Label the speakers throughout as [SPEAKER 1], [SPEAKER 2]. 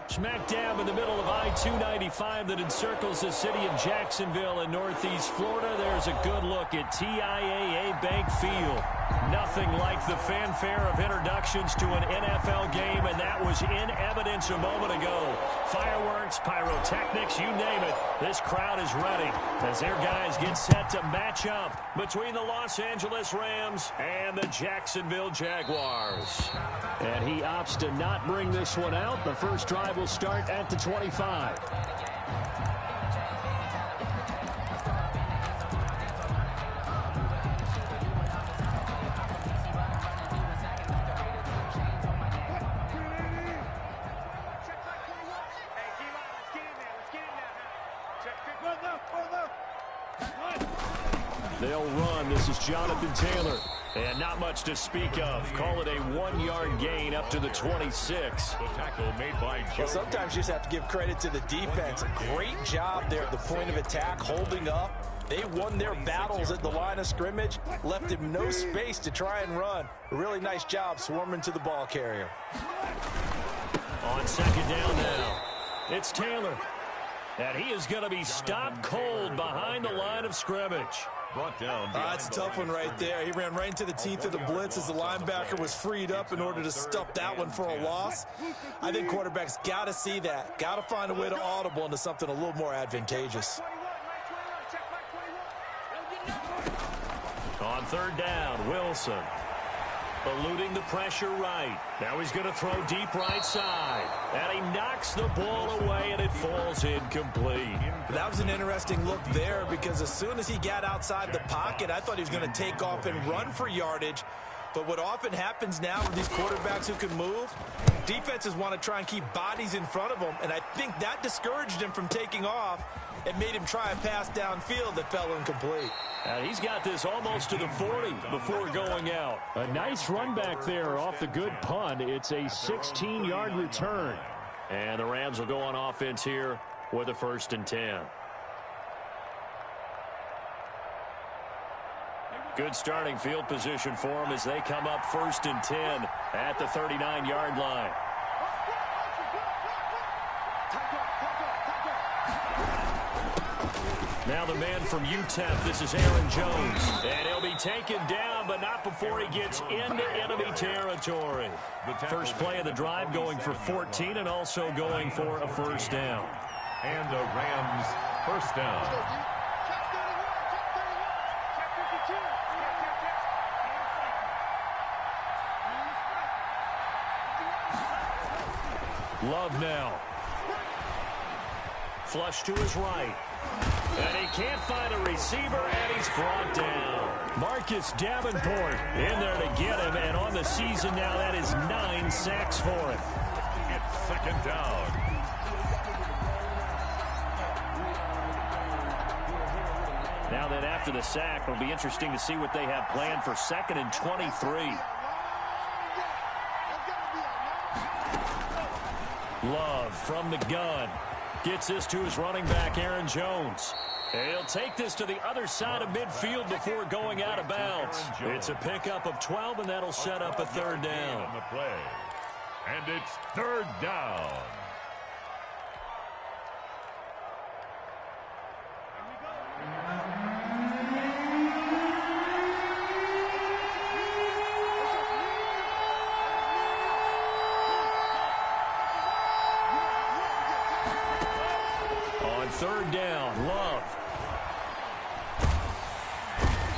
[SPEAKER 1] Smack dab in the middle of I-295 that encircles the city of Jacksonville in northeast Florida. There's a good look at TIAA Bank Field. Nothing like the fanfare of introductions to an NFL game, and that was in evidence a moment ago. Fireworks, pyrotechnics, you name it. This crowd is ready as their guys get set to match up between the Los Angeles Rams and the Jacksonville Jaguars. And he opts to not bring this one out. The first drive will start at the 25. They'll run. This is Jonathan Taylor. And not much to speak of. Call it a 1-yard gain up to the 26.
[SPEAKER 2] The tackle made by Joe.
[SPEAKER 3] Well, sometimes you just have to give credit to the defense. A great job there at the point of attack, holding up. They won their battles at the line of scrimmage, left him no space to try and run. A really nice job swarming to the ball carrier.
[SPEAKER 1] On second down now, it's Taylor. And he is going to be stopped cold behind the line of scrimmage.
[SPEAKER 2] Brought down.
[SPEAKER 3] That's a tough one right there. He ran right into the teeth of the blitz as the linebacker was freed up in order to stuff that one for a loss. I think quarterbacks got to see that. Got to find a way to audible into something a little more advantageous.
[SPEAKER 1] On third down, Wilson. Eluding the pressure right. Now he's going to throw deep right side. And he knocks the ball away, and it falls incomplete.
[SPEAKER 3] That was an interesting look there because as soon as he got outside the pocket, I thought he was going to take off and run for yardage. But what often happens now with these quarterbacks who can move, defenses want to try and keep bodies in front of them, and I think that discouraged him from taking off and made him try a pass downfield that fell incomplete.
[SPEAKER 1] And he's got this almost to the 40 before going out. A nice run back there off the good punt. It's a 16-yard return. And the Rams will go on offense here with a 1st and 10. Good starting field position for them as they come up 1st and 10 at the 39-yard line. Now the man from UTEP, this is Aaron Jones. And he'll be taken down, but not before he gets into enemy territory. First play of the drive going for 14 and also going for a 1st down.
[SPEAKER 2] And the Rams 1st down.
[SPEAKER 1] Love now. Flush to his right. And he can't find a receiver, and he's brought down. Marcus Davenport in there to get him, and on the season now, that is 9 sacks for him.
[SPEAKER 2] It's 2nd down.
[SPEAKER 1] Now that after the sack, it'll be interesting to see what they have planned for 2nd and 23. Love from the gun. Gets this to his running back, Aaron Jones. And he'll take this to the other side of midfield before going out of bounds. It's a pickup of 12, and that'll set up a 3rd down.
[SPEAKER 2] On the play. And it's 3rd down.
[SPEAKER 1] On 3rd down, Love.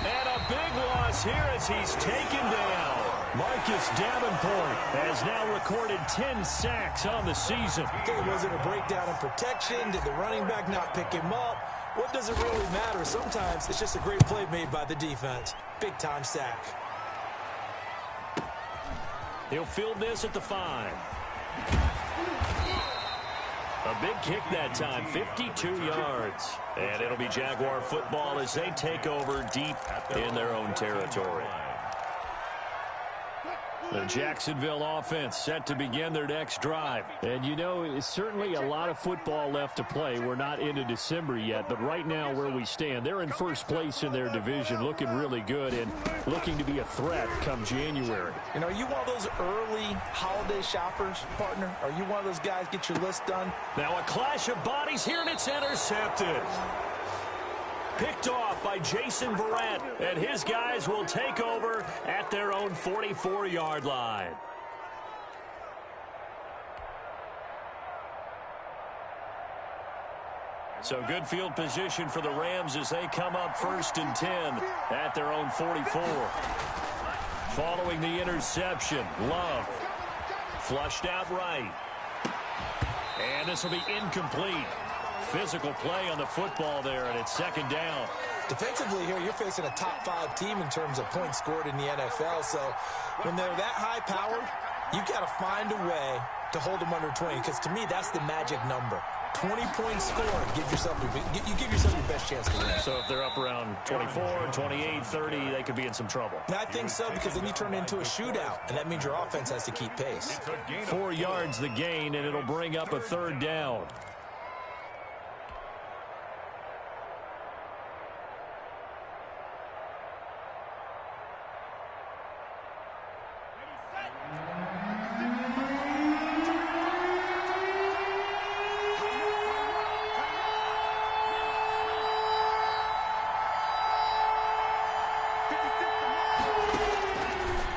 [SPEAKER 1] And a big loss here as he's taken down. Marcus Davenport has now recorded 10 sacks on the season.
[SPEAKER 3] Was it a breakdown in protection? Did the running back not pick him up? What does it really matter? Sometimes it's just a great play made by the defense. Big-time sack.
[SPEAKER 1] He'll field this at the 5. A big kick that time, 52 yards. And it'll be Jaguar football as they take over deep in their own territory. The Jacksonville offense set to begin their next drive. And, you know, it's certainly a lot of football left to play. We're not into December yet, but right now where we stand, they're in first place in their division, looking really good and looking to be a threat come January.
[SPEAKER 3] And are you one of those early holiday shoppers, partner? Are you one of those guys get your list done?
[SPEAKER 1] Now a clash of bodies here, and it's intercepted. Picked off by Jason Verrett, and his guys will take over at their own 44-yard line. So good field position for the Rams as they come up 1st and 10 at their own 44. Following the interception, Love flushed out right. And this will be incomplete. Physical play on the football there, and it's 2nd down.
[SPEAKER 3] Defensively here, you're facing a top-5 team in terms of points scored in the NFL. So when they're that high-powered, you've got to find a way to hold them under 20, because to me, that's the magic number. 20 points scored, give yourself your best chance to win.
[SPEAKER 1] So if they're up around 24, 28, 30, they could be in some trouble.
[SPEAKER 3] I think so, because then you turn it into a shootout, and that means your offense has to keep pace.
[SPEAKER 1] 4 yards the gain, and it'll bring up a 3rd down.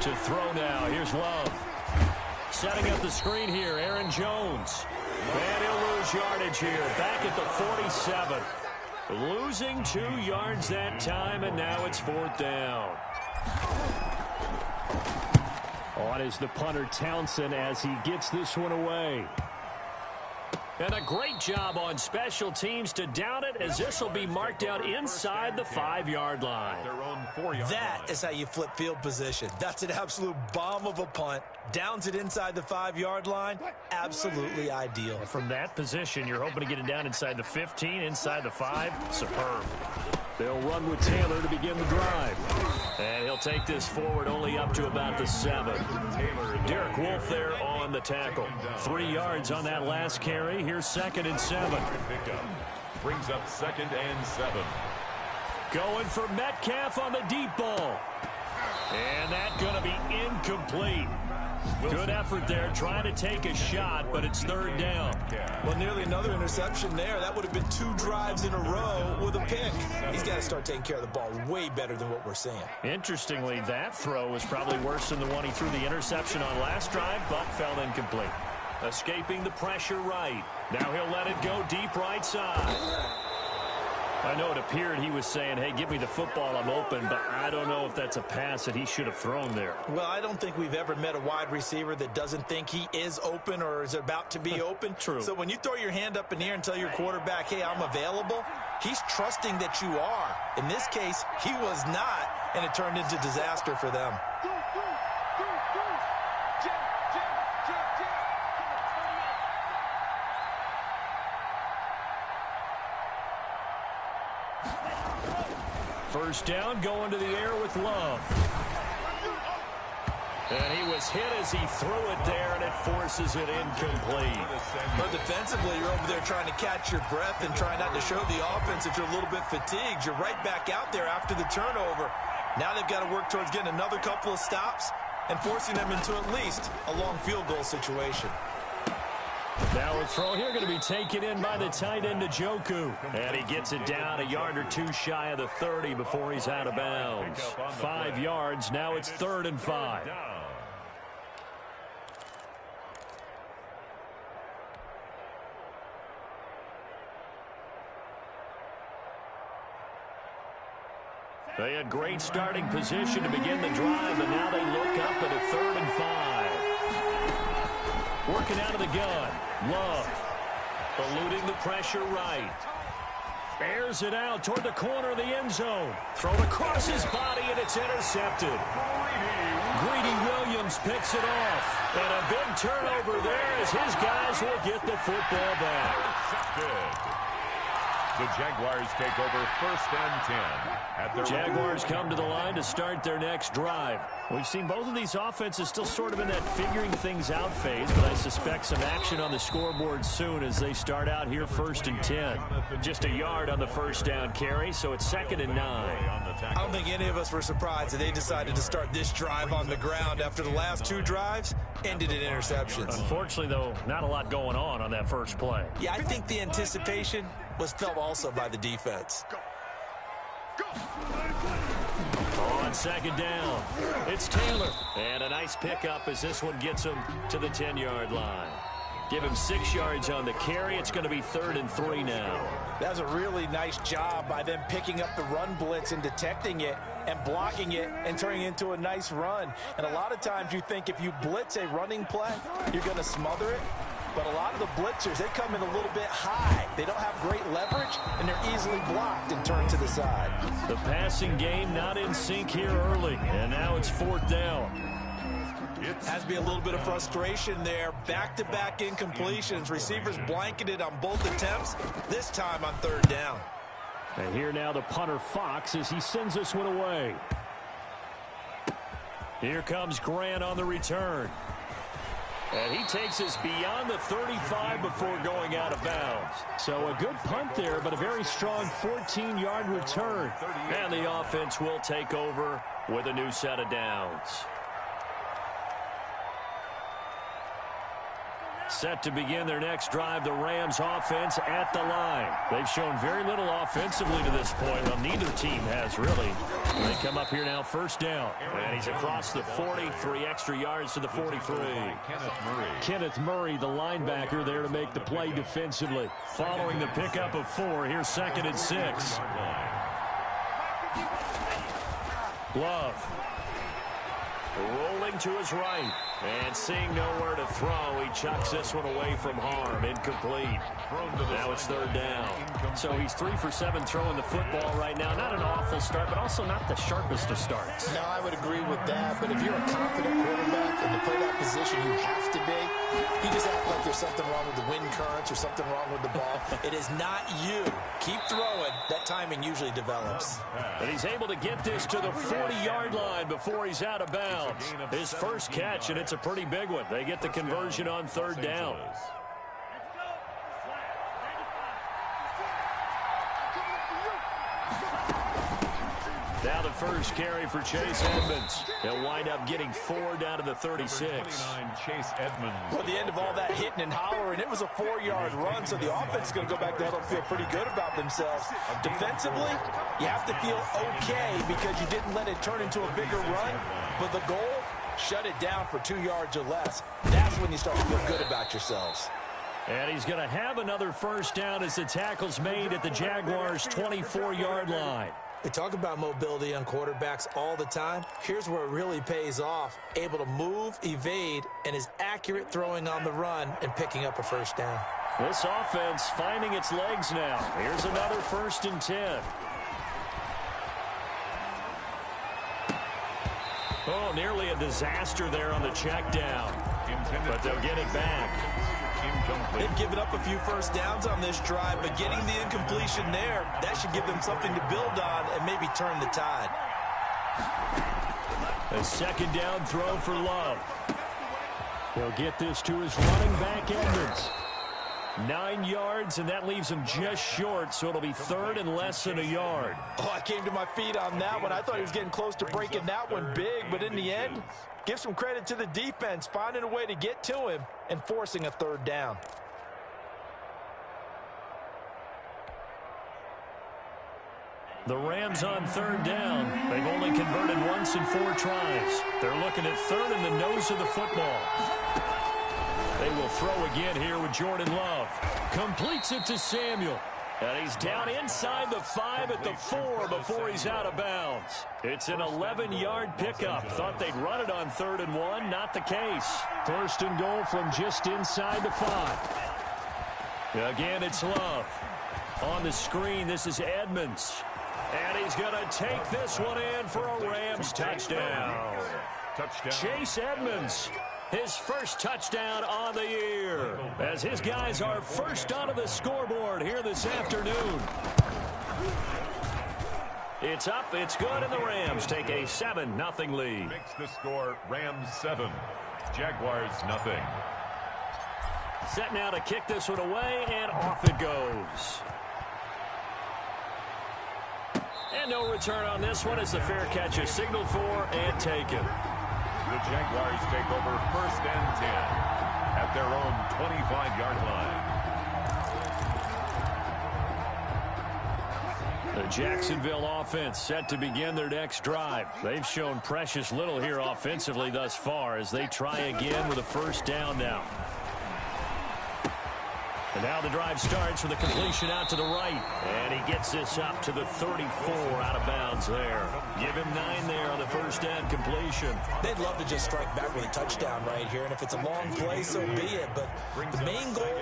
[SPEAKER 1] To throw now. Here's Love. Setting up the screen here, Aaron Jones. And he'll lose yardage here. Back at the 47. Losing 2 yards that time, and now it's 4th down. On is the punter Townsend as he gets this one away. And a great job on special teams to down it, as this will be marked out inside the 5-yard line.
[SPEAKER 3] That is how you flip field position. That's an absolute bomb of a punt. Downs it inside the 5-yard line. Absolutely ideal.
[SPEAKER 1] From that position, you're hoping to get it down inside the 15, inside the 5. Superb. They'll run with Taylor to begin the drive. And he'll take this forward only up to about the 7. Derek Wolfe there on the tackle. 3 yards on that last carry. Here's 2nd and 7.
[SPEAKER 2] Brings up 2nd and 7.
[SPEAKER 1] Going for Metcalf on the deep ball. And that's going to be incomplete. Good effort there, trying to take a shot, but it's 3rd down.
[SPEAKER 3] Well, nearly another interception there. That would have been 2 drives in a row with a pick. He's got to start taking care of the ball way better than what we're seeing.
[SPEAKER 1] Interestingly, that throw was probably worse than the one he threw the interception on last drive, but fell incomplete. Escaping the pressure right. Now he'll let it go deep right side. I know it appeared he was saying, hey, give me the football, I'm open, but I don't know if that's a pass that he should have thrown there.
[SPEAKER 3] Well, I don't think we've ever met a wide receiver that doesn't think he is open or is about to be open.
[SPEAKER 1] True.
[SPEAKER 3] So when you throw your hand up in the air and tell your quarterback, hey, I'm available, he's trusting that you are. In this case, he was not, and it turned into disaster for them.
[SPEAKER 1] First down, going to the air with Love. And he was hit as he threw it there, and it forces it incomplete.
[SPEAKER 3] But defensively, you're over there trying to catch your breath and trying not to show the offense that you're a little bit fatigued. You're right back out there after the turnover. Now they've got to work towards getting another couple of stops and forcing them into at least a long field goal situation.
[SPEAKER 1] Now a throw here going to be taken in by the tight end Njoku. And he gets it down a yard or 2 shy of the 30 before he's out of bounds. 5 yards. Now it's 3rd and 5. They had great starting position to begin the drive, but now they look up at a 3rd and 5. Working out of the gun. Love. Eluding the pressure right. Airs it out toward the corner of the end zone. Thrown across his body, and it's intercepted. Greedy Williams picks it off. And a big turnover there as his guys will get the football back.
[SPEAKER 2] The Jaguars take over 1st and 10. At their
[SPEAKER 1] Jaguars come to the line to start their next drive. We've seen both of these offenses still sort of in that figuring things out phase, but I suspect some action on the scoreboard soon as they start out here 1st and 10. Just a yard on the first down carry, so it's 2nd and 9.
[SPEAKER 3] I don't think any of us were surprised that they decided to start this drive on the ground after the last 2 drives ended in interceptions.
[SPEAKER 1] Unfortunately, though, not a lot going on that first play.
[SPEAKER 3] Yeah, I think the anticipation was felt also by the defense.
[SPEAKER 1] On 2nd down, it's Taylor. And a nice pickup as this one gets him to the 10-yard line. Give him 6 yards on the carry. It's going to be 3rd and 3 now.
[SPEAKER 3] That was a really nice job by them picking up the run blitz and detecting it and blocking it and turning it into a nice run. And a lot of times you think if you blitz a running play, you're going to smother it. But a lot of the blitzers, they come in a little bit high. They don't have great leverage, and they're easily blocked and turned to the side.
[SPEAKER 1] The passing game not in sync here early, and now it's 4th down.
[SPEAKER 3] Has to be a little bit of frustration there. Back-to-back incompletions. Receivers blanketed on both attempts, this time on 3rd down.
[SPEAKER 1] And here now the punter Fox as he sends this one away. Here comes Grant on the return. And he takes us beyond the 35 before going out of bounds. So a good punt there, but a very strong 14-yard return. And the offense will take over with a new set of downs. Set to begin their next drive, the Rams offense at the line. They've shown very little offensively to this point. Well, neither team has, really. They come up here now 1st down. And he's across the 40, 3 extra yards to the 43. Kenneth Murray, the linebacker, there to make the play defensively. Following the pickup of 4, here's 2nd and 6. Love. Rolling to his right. And seeing nowhere to throw, he chucks this one away from harm. Incomplete. Now it's 3rd down. So he's 3 for 7 throwing the football right now. Not an awful start, but also not the sharpest of starts.
[SPEAKER 4] No, I would agree with that. But if you're a confident quarterback and to play that position, you have to be. You just act like there's something wrong with the wind currents or something wrong with the ball.
[SPEAKER 3] It is not you. Keep throwing. That timing usually develops.
[SPEAKER 1] And he's able to get this to the 40-yard line before he's out of bounds. His first catch, and it's a pretty big one. They get the conversion on 3rd down. Now the first carry for Chase Edmonds. He'll wind up getting 4 down to the 36.
[SPEAKER 2] Chase Edmonds.
[SPEAKER 3] Well, at the end of all that hitting and hollering, it was a 4-yard run, so the offense is going to go back there and feel pretty good about themselves. Defensively, you have to feel okay because you didn't let it turn into a bigger run, but the goal, shut it down for 2 yards or less. That's when you start to feel good about yourselves.
[SPEAKER 1] And he's going to have another first down as the tackle's made at the Jaguars' 24-yard line.
[SPEAKER 3] They talk about mobility on quarterbacks all the time. Here's where it really pays off. Able to move, evade, and is accurate throwing on the run and picking up a first down.
[SPEAKER 1] This offense finding its legs now. Here's another 1st and 10. Oh, nearly a disaster there on the check down. But they'll get it back.
[SPEAKER 3] They've given up a few first downs on this drive, but getting the incompletion there, that should give them something to build on and maybe turn the tide.
[SPEAKER 1] A 2nd down throw for Love. He'll get this to his running back, Edmonds. 9 yards, and that leaves him just short, so it'll be 3rd and less than a yard.
[SPEAKER 3] Oh, I came to my feet on that one. I thought he was getting close to breaking that one big, but in the end, give some credit to the defense, finding a way to get to him and forcing a 3rd down.
[SPEAKER 1] The Rams on 3rd down. They've only converted once in 4 tries. They're looking at 3rd in the nose of the football. They will throw again here with Jordan Love. Completes it to Samuel. And he's down inside the 5 at the 4 before he's out of bounds. It's an 11-yard pickup. Thought they'd run it on 3rd and 1. Not the case. 1st and goal from just inside the 5. Again, it's Love. On the screen, this is Edmonds. And he's going to take this one in for a Rams touchdown. Chase Edmonds His first touchdown on the year, as his guys are first onto the scoreboard here this afternoon. It's up, it's good, and the Rams take a 7-0 lead.
[SPEAKER 2] Makes the score Rams 7, Jaguars 0.
[SPEAKER 1] Set now to kick this one away, and off it goes. And no return on this one as the fair catch is signaled for and taken.
[SPEAKER 2] The Jaguars take over 1st and 10 at their own 25-yard line.
[SPEAKER 1] The Jacksonville offense set to begin their next drive. They've shown precious little here offensively thus far as they try again with a first down now. And now the drive starts with a completion out to the right. And he gets this up to the 34 out of bounds there. Give him 9 there on the first down completion.
[SPEAKER 3] They'd love to just strike back with a touchdown right here. And if it's a long play, so be it. But the main goal,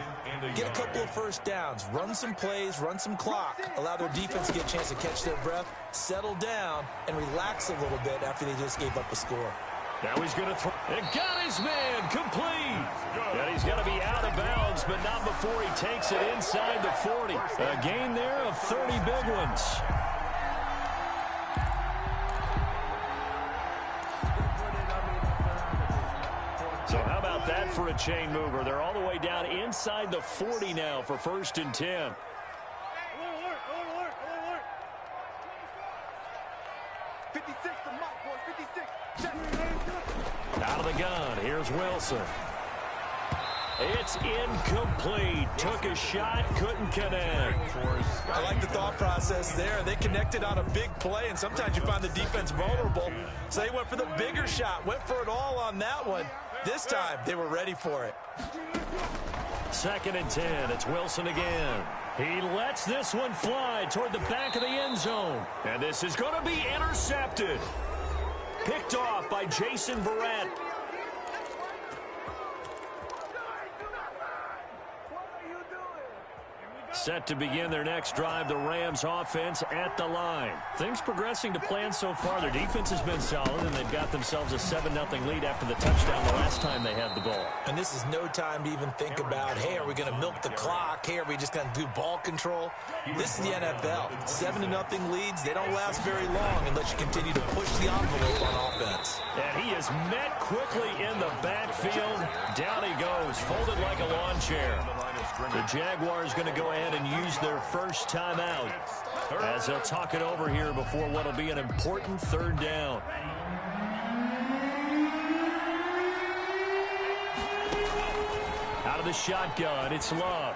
[SPEAKER 3] get a couple of first downs. Run some plays, run some clock. Allow their defense to get a chance to catch their breath, settle down, and relax a little bit after they just gave up a score.
[SPEAKER 1] Now he's going to throw. And got his man complete. And he's going to be out of bounds, but not before he takes it inside the 40. A gain there of 30 big ones. So how about that for a chain mover? They're all the way down inside the 40 now for 1st and 10. Out of the gun, here's Wilson. It's incomplete. Took a shot, couldn't connect.
[SPEAKER 3] I like the thought process there. They connected on a big play, and sometimes you find the defense vulnerable. So they went for the bigger shot, went for it all on that one. This time, they were ready for it.
[SPEAKER 1] 2nd and 10, it's Wilson again. He lets this one fly toward the back of the end zone. And this is going to be intercepted. Picked off by Jason Verrett. Set to begin their next drive, the Rams offense at the line. Things progressing to plan so far. Their defense has been solid, and they've got themselves a 7-0 lead after the touchdown the last time they had the ball.
[SPEAKER 3] And this is no time to even think about, hey, are we going to milk the clock? Hey, are we just going to do ball control? This is the NFL. 7-0 leads, they don't last very long unless you continue to push the envelope on offense.
[SPEAKER 1] And he is met quickly in the backfield. Down he goes, folded like a lawn chair. The Jaguars going to go ahead and use their first timeout as they'll talk it over here before what will be an important 3rd down. Out of the shotgun, it's Love.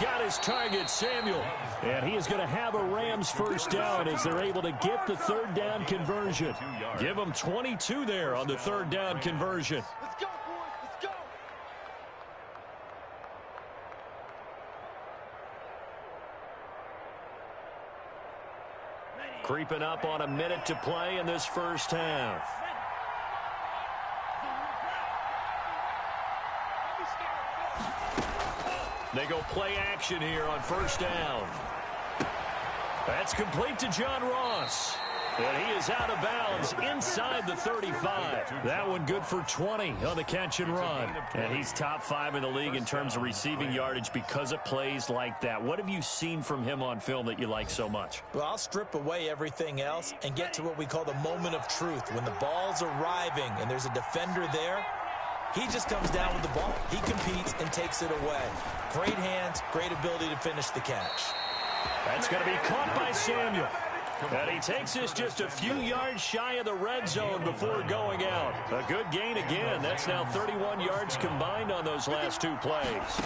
[SPEAKER 1] Got his target, Samuel. And he is going to have a Rams first down as they're able to get the 3rd down conversion. Give them 22 there on the 3rd down conversion.
[SPEAKER 5] Let's go, boys. Let's go.
[SPEAKER 1] Creeping up on a minute to play in this first half. They go play action here on first down. That's complete to John Ross. And he is out of bounds inside the 35. That one good for 20 on the catch and run. And he's top 5 in the league in terms of receiving yardage because of plays like that. What have you seen from him on film that you like so much?
[SPEAKER 3] Well, I'll strip away everything else and get to what we call the moment of truth. When the ball's arriving and there's a defender there, he just comes down with the ball. He competes and takes it away. Great hands, great ability to finish the catch.
[SPEAKER 1] That's going to be caught by Samuel. And he takes this just a few yards shy of the red zone before going out. A good gain again. That's now 31 yards combined on those last 2 plays.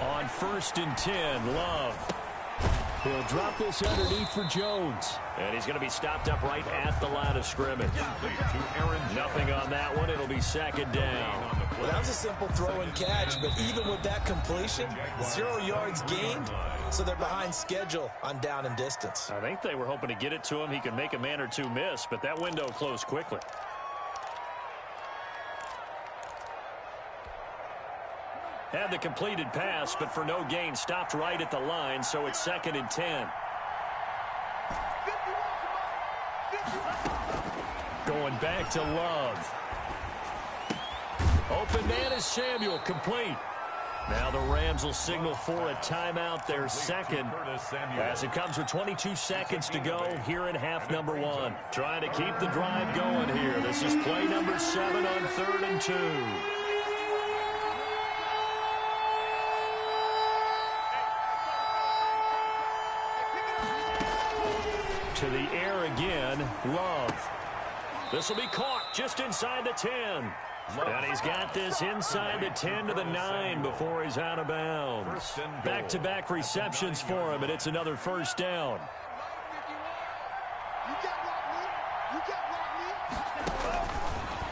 [SPEAKER 1] On 1st and 10, Love. He'll drop this underneath for Jones. And he's going to be stopped up right at the line of scrimmage. Nothing on that one. It'll be 2nd down.
[SPEAKER 3] Well, that was a simple throw and catch, but even with that completion, 0 yards gained, so they're behind schedule on down and distance.
[SPEAKER 1] I think they were hoping to get it to him. He could make a man or 2 miss, but that window closed quickly. Had the completed pass, but for no gain, stopped right at the line, so it's 2nd and 10. Going back to Love. is Samuel, complete. Now the Rams will signal for a timeout, their second, as it comes with 22 seconds to go here in half number 1. Trying to keep the drive going here. This is play number 7 on 3rd and 2. To the air again, Love. This will be caught just inside the 10. And he's got this inside the 10 to the 9 before he's out of bounds. Back-to-back receptions for him, and it's another first down.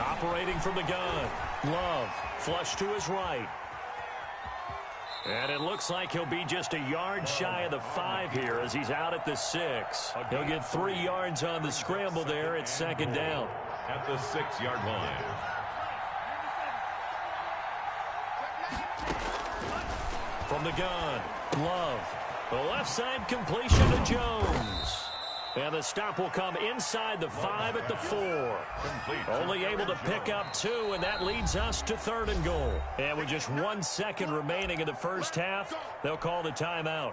[SPEAKER 1] Operating from the gun. Love, flush to his right. And it looks like he'll be just a yard shy of the 5 here as he's out at the 6. He'll get 3 yards on the scramble there. It's second down.
[SPEAKER 2] At the 6-yard line.
[SPEAKER 1] From the gun, Love. The left side completion to Jones. And the stop will come inside the 5 at the 4. Only able to pick up 2, and that leads us to 3rd and goal. And with just 1 second remaining in the first half, they'll call the timeout.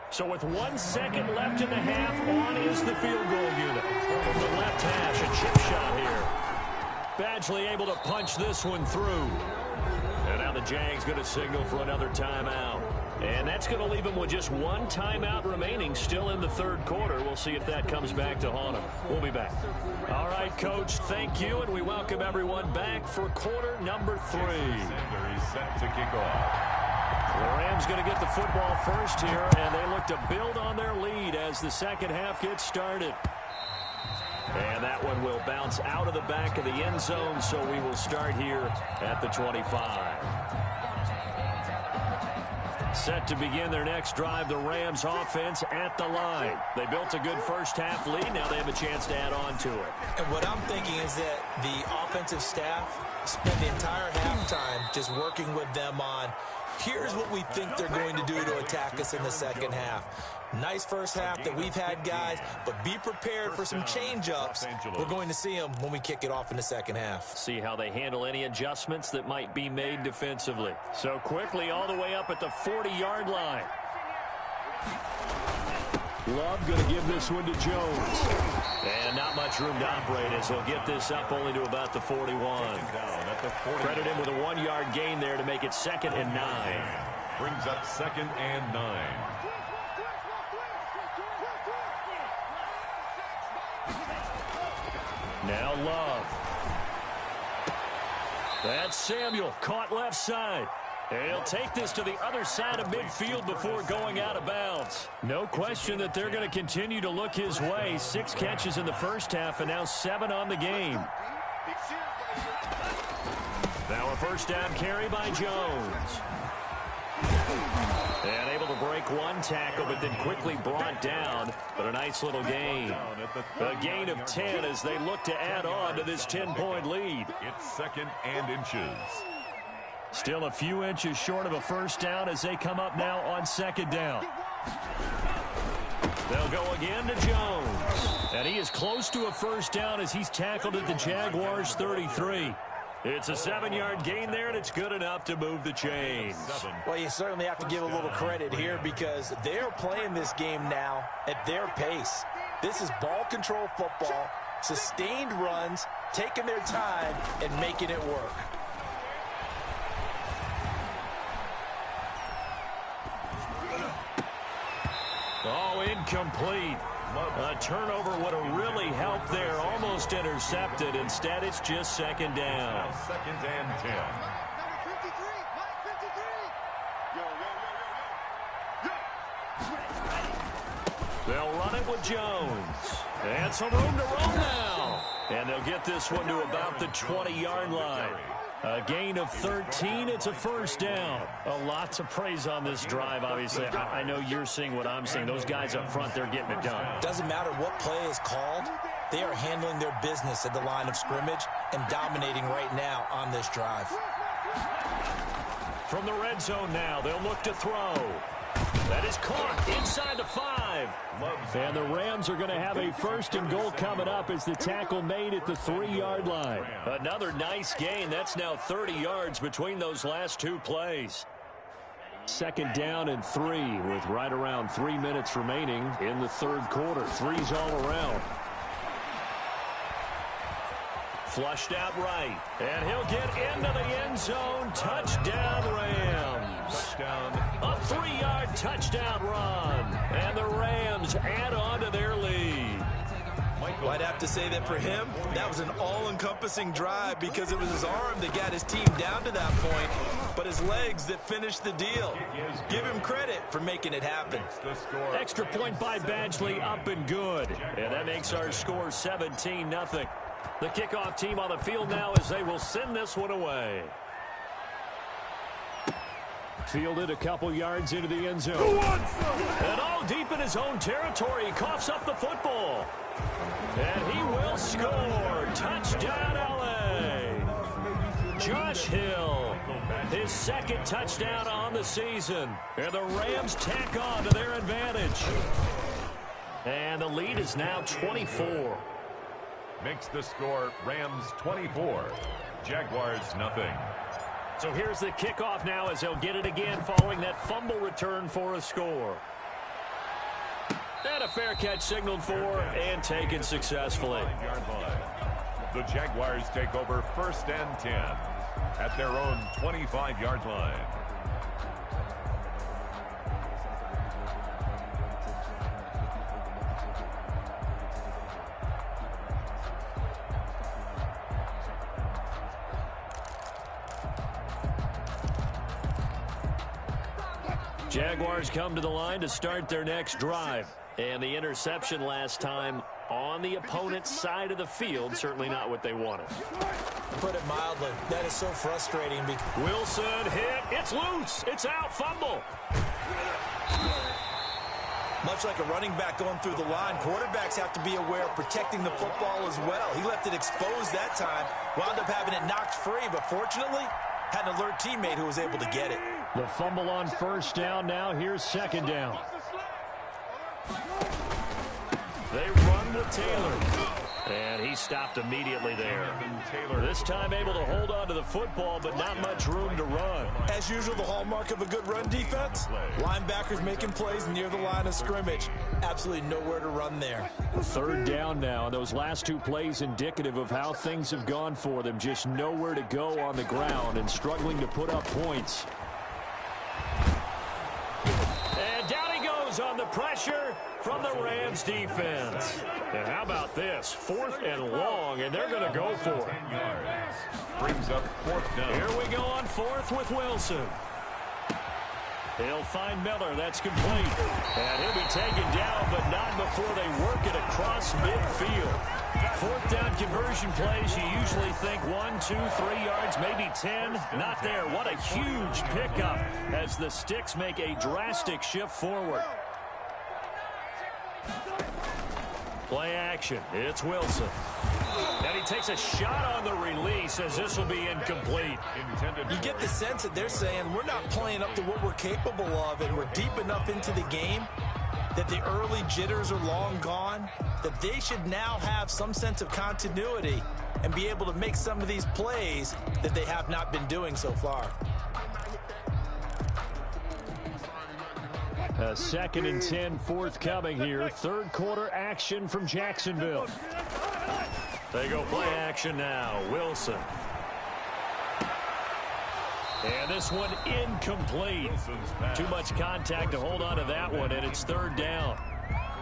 [SPEAKER 1] So with 1 second left in the half, on is the field goal unit. From the left hash, a chip shot here. Badgley able to punch this one through. And now the Jags going to signal for another timeout. And that's going to leave them with just 1 timeout remaining still in the 3rd quarter. We'll see if that comes back to haunt them. We'll be back. All right, Coach, thank you, and we welcome everyone back for quarter number 3.
[SPEAKER 2] He's set to kick off.
[SPEAKER 1] The Rams going to get the football first here, and they look to build on their lead as the second half gets started. And that one will bounce out of the back of the end zone, so we will start here at the 25. Set to begin their next drive, the Rams offense at the line. They built a good first half lead. Now they have a chance to add on to it.
[SPEAKER 3] And what I'm thinking is that the offensive staff spend the entire halftime just working with them on, here's what we think they're going to do to attack us in the second half. Nice first half that we've had, guys, but be prepared for some change-ups. We're going to see them when we kick it off in the second half.
[SPEAKER 1] See how they handle any adjustments that might be made defensively. So quickly all the way up at the 40-yard line. Love going to give this one to Jones. And not much room to operate as he'll get this up only to about the 41. Credit him with a 1-yard gain there to make it 2nd and 9.
[SPEAKER 2] Brings up 2nd and 9.
[SPEAKER 1] Now Love. That's Samuel, caught left side. And he'll take this to the other side of midfield before going out of bounds. No question that they're going to continue to look his way. 6 catches in the first half and now 7 on the game. Now a first down carry by Jones. And able to break 1 tackle, but then quickly brought down. But a nice little gain. A gain of 10 as they look to add on to this 10-point lead.
[SPEAKER 2] It's 2nd and inches.
[SPEAKER 1] Still a few inches short of a first down as they come up now on 2nd down. They'll go again to Jones. And he is close to a first down as he's tackled at the Jaguars' 33. It's a 7-yard gain there, and it's good enough to move the chains.
[SPEAKER 3] Well, you certainly have to give a little credit here because they're playing this game now at their pace. This is ball control football, sustained runs, taking their time, and making it work.
[SPEAKER 1] Oh, incomplete. A turnover would have really helped there. Almost intercepted. Instead, it's just 2nd down.
[SPEAKER 2] Now 2nd and 10.
[SPEAKER 1] They'll run it with Jones. And some room to roam now. And they'll get this one to about the 20-yard line. A gain of 13. It's a first down. A lot to praise on this drive, obviously. I know you're seeing what I'm seeing. Those guys up front, they're getting it done.
[SPEAKER 3] Doesn't matter what play is called. They are handling their business at the line of scrimmage and dominating right now on this drive.
[SPEAKER 1] From the red zone now, they'll look to throw. That is caught inside the 5. And the Rams are going to have a 1st and goal coming up as the tackle made at the 3-yard line. Another nice gain. That's now 30 yards between those last 2 plays. 2nd down and 3 with right around 3 minutes remaining in the 3rd quarter. 3's all around. Flushed out right. And he'll get into the end zone. Touchdown, Rams.
[SPEAKER 2] Touchdown.
[SPEAKER 1] A 3-yard touchdown run. And the Rams add on to their lead.
[SPEAKER 3] I'd have to say that for him, that was an all-encompassing drive because it was his arm that got his team down to that point, but his legs that finished the deal. Give him credit for making it happen.
[SPEAKER 1] Extra point by Badgley, up and good. And that makes our score 17-0. The kickoff team on the field now as they will send this one away. Fielded a couple yards into the end zone. And all deep in his own territory. He coughs up the football. And he will score. Touchdown, L.A. Josh Hill, his 2nd touchdown on the season. And the Rams tack on to their advantage. And the lead is now 24.
[SPEAKER 2] Makes the score Rams 24, Jaguars nothing.
[SPEAKER 1] So here's the kickoff now as they'll get it again following that fumble return for a score. And a fair catch signaled for and taken successfully.
[SPEAKER 2] The Jaguars take over 1st and 10 at their own 25-yard line.
[SPEAKER 1] Jaguars come to the line to start their next drive. And the interception last time on the opponent's side of the field, certainly not what they wanted.
[SPEAKER 3] Put it mildly, that is so frustrating.
[SPEAKER 1] Wilson hit. It's loose. It's out. Fumble.
[SPEAKER 3] Much like a running back going through the line, quarterbacks have to be aware of protecting the football as well. He left it exposed that time, wound up having it knocked free, but fortunately had an alert teammate who was able to get it.
[SPEAKER 1] The fumble on 1st down now. Here's 2nd down. They run with Taylor. And he stopped immediately there. This time able to hold on to the football, but not much room to run.
[SPEAKER 3] As usual, the hallmark of a good run defense, linebackers making plays near the line of scrimmage. Absolutely nowhere to run there.
[SPEAKER 1] 3rd down now. Those last 2 plays indicative of how things have gone for them. Just nowhere to go on the ground and struggling to put up points. And down he goes on the pressure from the Rams defense. And how about this? 4th and long, and they're going to go for it.
[SPEAKER 2] Brings up 4th down.
[SPEAKER 1] Here we go on 4th with Wilson. He'll find Miller. That's complete. And he'll be taken down, but not before they work it across midfield. 4th down conversion plays, you usually think 1, 2, 3 yards, maybe 10. Not there. What a huge pickup as the Sticks make a drastic shift forward. Play action. It's Wilson. And he takes a shot on the release as this will be incomplete.
[SPEAKER 3] You get the sense that they're saying we're not playing up to what we're capable of, and we're deep enough into the game that the early jitters are long gone, that they should now have some sense of continuity and be able to make some of these plays that they have not been doing so far.
[SPEAKER 1] A 2nd and 10 forthcoming here. 3rd quarter action from Jacksonville. They go play action now. Wilson. And this one incomplete. Too much contact to hold on to that one, and it's 3rd down.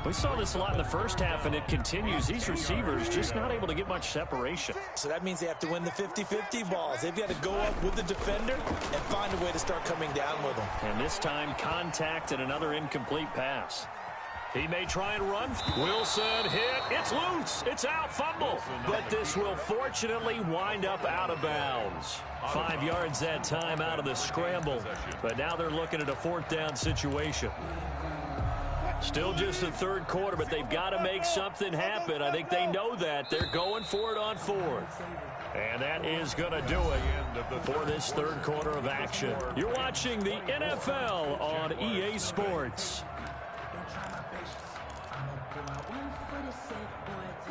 [SPEAKER 1] We saw this a lot in the first half, and it continues. These receivers just not able to get much separation.
[SPEAKER 3] So that means they have to win the 50-50 balls. They've got to go up with the defender and find a way to start coming down with them.
[SPEAKER 1] And this time, contact and another incomplete pass. He may try and run. Wilson hit. It's loose. It's out. Fumble. But this will fortunately wind up out of bounds. 5 yards that time out of the scramble. But now they're looking at a 4th down situation. Still just the third quarter, but they've got to make something happen. I think they know that. They're going for it on fourth. And that is going to do it for this third quarter of action. You're watching the NFL on EA Sports.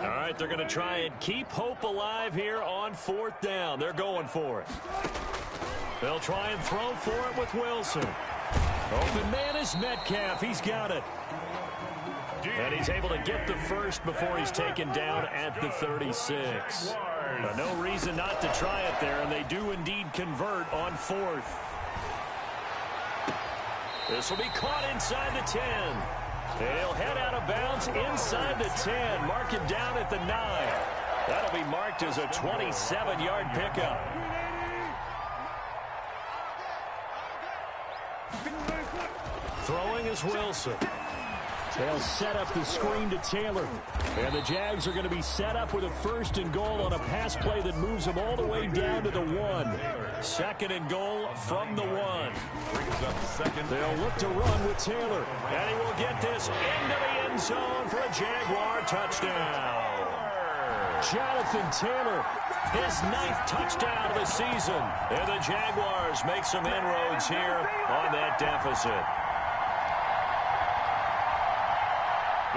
[SPEAKER 1] All right, they're going to try and keep hope alive here on fourth down. They're going for it. They'll try and throw for it with Wilson. Open man is Metcalf. He's got it. And he's able to get the first before he's taken down at the 36. No reason not to try it there, and they do indeed convert on fourth. This will be caught inside the 10. He'll head out of bounds inside the 10. Mark him down at the 9. That'll be marked as a 27-yard pickup. Throwing is Wilson. They'll set up the screen to Taylor. And the Jags are going to be set up with a first and goal on a pass play that moves them all the way down to the 1. Second and goal from the 1. They'll look to run with Taylor. And he will get this into the end zone for a Jaguar touchdown. Jonathan Taylor, his 9th touchdown of the season. And the Jaguars make some inroads here on that deficit.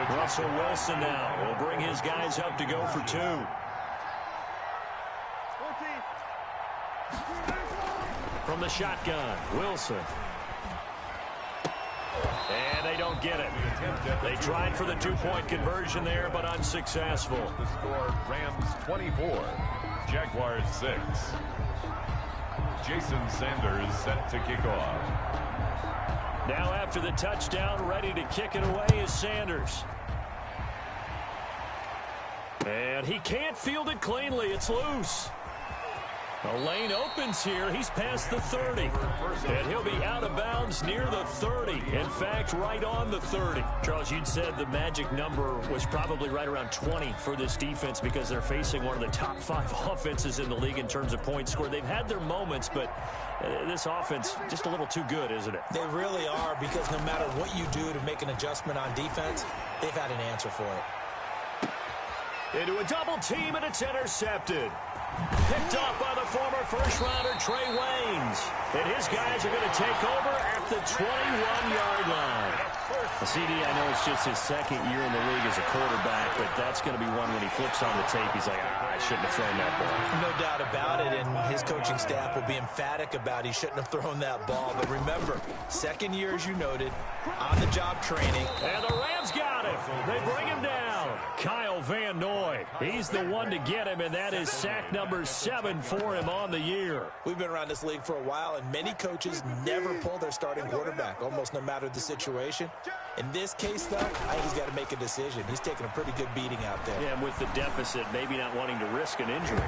[SPEAKER 1] Russell Wilson now will bring his guys up to go for 2. From the shotgun, Wilson. And they don't get it. They tried for the 2-point conversion there, but unsuccessful.
[SPEAKER 2] The score, Rams 24, Jaguars 6. Jason Sanders set to kick off.
[SPEAKER 1] Now after the touchdown, ready to kick it away is Sanders. And he can't field it cleanly. It's loose. The lane opens here. He's past the 30. And he'll be out of bounds near the 30. In fact, right on the 30. Charles, you'd said the magic number was probably right around 20 for this defense because they're facing one of the top 5 offenses in the league in terms of points scored. They've had their moments, but this offense just a little too good, isn't it?
[SPEAKER 3] They really are, because no matter what you do to make an adjustment on defense, they've had an answer for it.
[SPEAKER 1] Into a double team, and it's intercepted. Picked up by the former first-rounder Trey Waynes. And his guys are going to take over at the 21-yard line. CD, I know it's just his second year in the league as a quarterback, but that's going to be one when he flips on the tape, he's like, I shouldn't have thrown that ball.
[SPEAKER 3] No doubt about it, and his coaching staff will be emphatic about he shouldn't have thrown that ball. But remember, second year, as you noted, on-the-job training.
[SPEAKER 1] And the Rams got him. They bring him down. Kyle Van Noy. He's the one to get him, and that is sack number 7 for him on the year.
[SPEAKER 3] We've been around this league for a while, and many coaches never pull their starting quarterback, almost no matter the situation. In this case, though, I think he's got to make a decision. He's taking a pretty good beating out there.
[SPEAKER 1] Yeah, and with the deficit, maybe not wanting to risk an injury.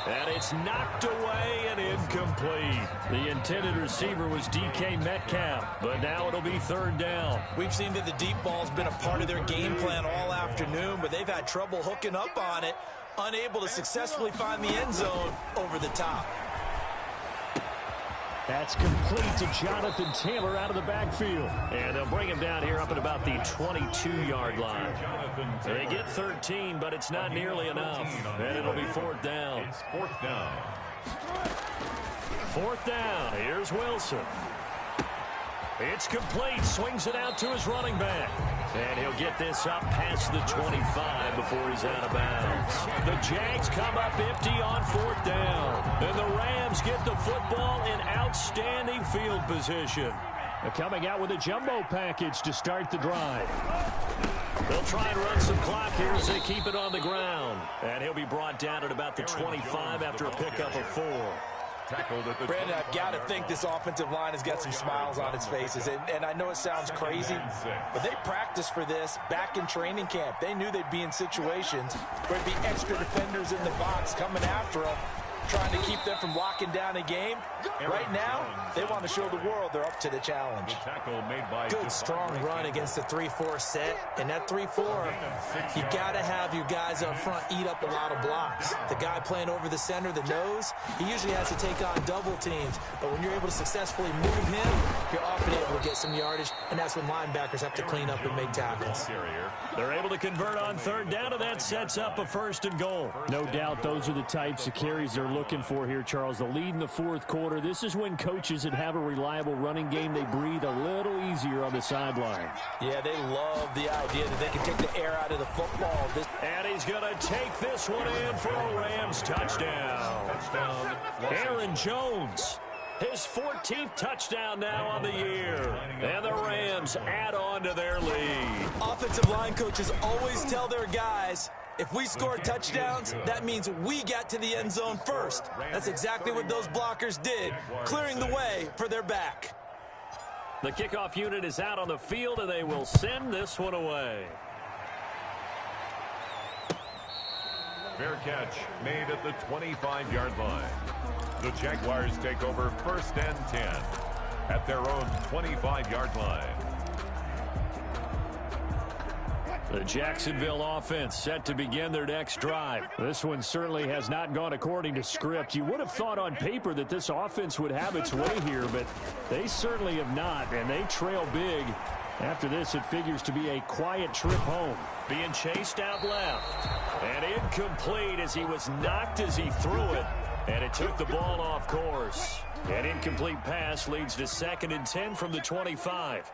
[SPEAKER 1] And it's knocked away and incomplete. The intended receiver was DK Metcalf, but now it'll be third down.
[SPEAKER 3] We've seen that the deep ball's been a part of their game plan all afternoon, but they've had trouble hooking up on it, unable to successfully find the end zone over the top.
[SPEAKER 1] That's complete to Jonathan Taylor out of the backfield. And they'll bring him down here up at about the 22-yard line. They get 13, but it's not nearly enough. And it'll be fourth down.
[SPEAKER 2] It's fourth down.
[SPEAKER 1] Fourth down. Here's Wilson. It's complete. Swings it out to his running back. And he'll get this up past the 25 before he's out of bounds. The Jags come up empty on fourth down. And the Rams get the football in outstanding field position. They're coming out with a jumbo package to start the drive. They'll try and run some clock here as they keep it on the ground. And he'll be brought down at about the 25 after a pickup of 4.
[SPEAKER 3] Brandon, I've got to think this offensive line has got some smiles on its faces. And I know it sounds crazy, but they practiced for this back in training camp. They knew they'd be in situations where there'd be extra defenders in the box coming after them. trying to keep them from locking down a game. Right now, they want to show the world they're up to the challenge.
[SPEAKER 4] Good, strong run against the 3-4 set. And that 3-4, you got to have your guys up front eat up a lot of blocks. The guy playing over the center, the nose, he usually has to take on double teams. But when you're able to successfully move him, you're often able to get some yardage, and that's when linebackers have to clean up and make tackles.
[SPEAKER 1] They're able to convert on third down, and that sets up a 1st and goal. No doubt those are the types of carries they're looking for here, Charles. The lead in the 4th quarter. This is when coaches that have a reliable running game, they breathe a little easier on the sideline.
[SPEAKER 3] Yeah, they love the idea that they can take the air out of the football.
[SPEAKER 1] And he's going to take this one in for a Rams touchdown. Aaron Jones, his 14th touchdown now on the year. And the Rams add on to their lead.
[SPEAKER 3] Offensive line coaches always tell their guys, if we score touchdowns, that means we got to the end zone first. That's exactly what those blockers did, clearing the way for their back.
[SPEAKER 1] The kickoff unit is out on the field, and they will send this one away.
[SPEAKER 2] Fair catch made at the 25-yard line. The Jaguars take over 1st and 10 at their own 25-yard line.
[SPEAKER 1] The Jacksonville offense set to begin their next drive. This one certainly has not gone according to script. You would have thought on paper that this offense would have its way here, but they certainly have not, and they trail big. After this, it figures to be a quiet trip home. Being chased out left. And incomplete as he was knocked as he threw it. And it took the ball off course. An incomplete pass leads to 2nd and 10 from the 25.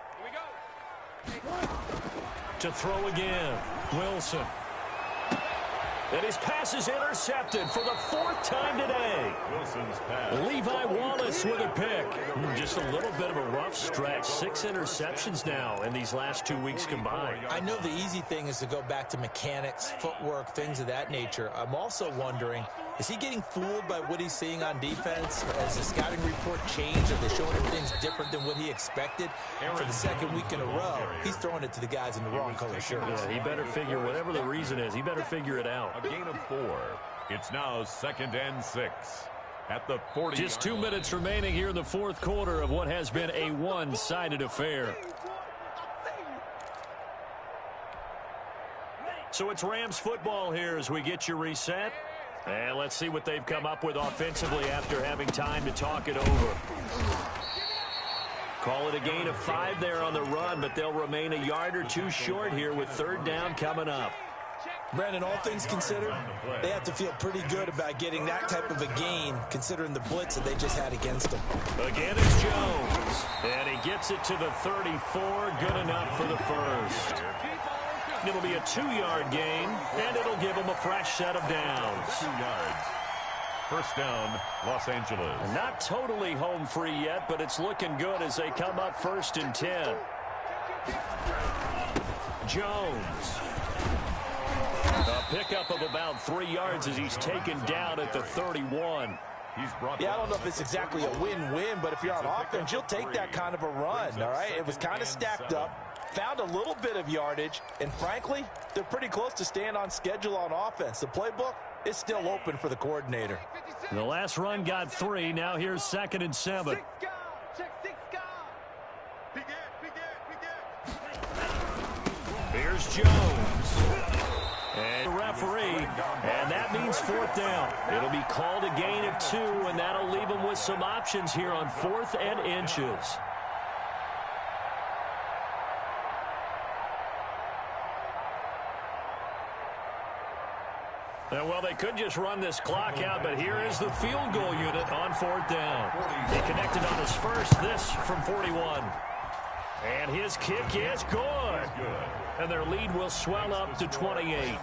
[SPEAKER 1] To throw again, Wilson. And his pass is intercepted for the 4th time today.
[SPEAKER 2] Wilson's pass.
[SPEAKER 1] Levi Wallace with a pick. Just a little bit of a rough stretch. 6 interceptions now in these last 2 weeks combined.
[SPEAKER 4] I know the easy thing is to go back to mechanics, footwork, things of that nature. I'm also wondering, is he getting fooled by what he's seeing on defense? Has the scouting report changed? Are they showing him things different than what he expected? For the 2nd week in a row, he's throwing it to the guys in the wrong color shirts.
[SPEAKER 1] Yeah, he better figure, whatever the reason is, he better figure it out.
[SPEAKER 2] A gain of 4. It's now 2nd and 6 at the 40.
[SPEAKER 1] Just 2 minutes remaining here in the 4th quarter of what has been a one-sided affair. So it's Rams football here as we get you reset. And let's see what they've come up with offensively after having time to talk it over. Call it a gain of 5 there on the run, but they'll remain a yard or 2 short here with 3rd down coming up.
[SPEAKER 3] Brandon, all things considered, they have to feel pretty good about getting that type of a gain, considering the blitz that they just had against them.
[SPEAKER 1] Again, it's Jones. And he gets it to the 34. Good enough for the 1st. It'll be a 2-yard gain, and it'll give them a fresh set of downs.
[SPEAKER 2] 2 yards. 1st down, Los Angeles.
[SPEAKER 1] Not totally home free yet, but it's looking good as they come up 1st and 10. Jones. A pickup of about 3 yards as he's taken down at the 31.
[SPEAKER 3] Yeah, I don't know if it's exactly a win-win, but if you're on offense, you'll take that kind of a run, all right? It was kind of stacked up, found a little bit of yardage, and frankly, they're pretty close to staying on schedule on offense. The playbook is still open for the coordinator.
[SPEAKER 1] The last run got 3. Now here's 2nd and 7. Here's Jones. And the referee, and that means 4th down. It'll be called a gain of 2, and that'll leave them with some options here on 4th and inches. Well, they could just run this clock out, but here is the field goal unit on 4th down. He connected on his first, this from 41. And his kick is good. And their lead will swell up to 28.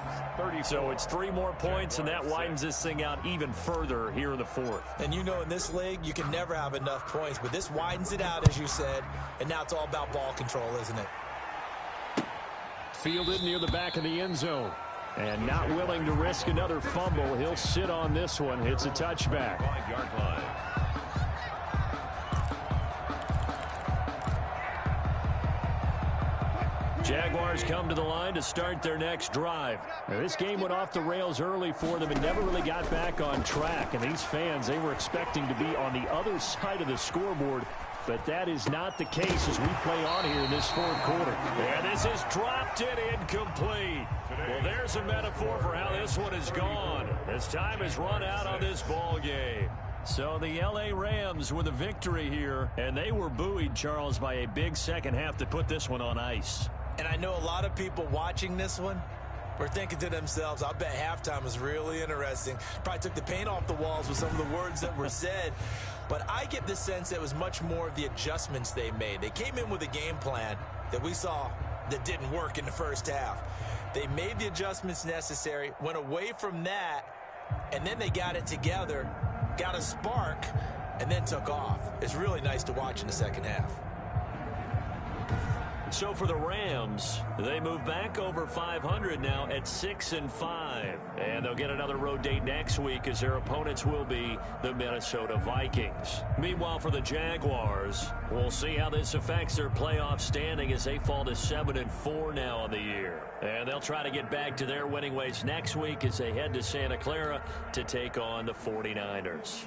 [SPEAKER 1] So it's 3 more points, and that widens this thing out even further here in the 4th.
[SPEAKER 3] And you know in this league, you can never have enough points, but this widens it out, as you said, and now it's all about ball control, isn't it?
[SPEAKER 1] Fielded near the back of the end zone. And not willing to risk another fumble. He'll sit on this one. It's a touchback.
[SPEAKER 2] 5-yard line.
[SPEAKER 1] Jaguars come to the line to start their next drive. Now, this game went off the rails early for them and never really got back on track. And these fans, they were expecting to be on the other side of the scoreboard. But that is not the case as we play on here in this fourth quarter. And this is dropped in incomplete. Well, there's a metaphor for how this one is gone. As time has run out on this ball game. So the L.A. Rams with a victory here. And they were buoyed, Charles, by a big second half to put this one on ice.
[SPEAKER 3] And I know a lot of people watching this one were thinking to themselves, I bet halftime was really interesting. Probably took the paint off the walls with some of the words that were said. But I get the sense that it was much more of the adjustments they made. They came in with a game plan that we saw that didn't work in the first half. They made the adjustments necessary, went away from that, and then they got it together, got a spark, and then took off. It's really nice to watch in the second half.
[SPEAKER 1] So for the Rams, they move back over 500 now at 6-5. And they'll get another road date next week as their opponents will be the Minnesota Vikings. Meanwhile, for the Jaguars, we'll see how this affects their playoff standing as they fall to 7-4 now on the year. And they'll try to get back to their winning ways next week as they head to Santa Clara to take on the 49ers.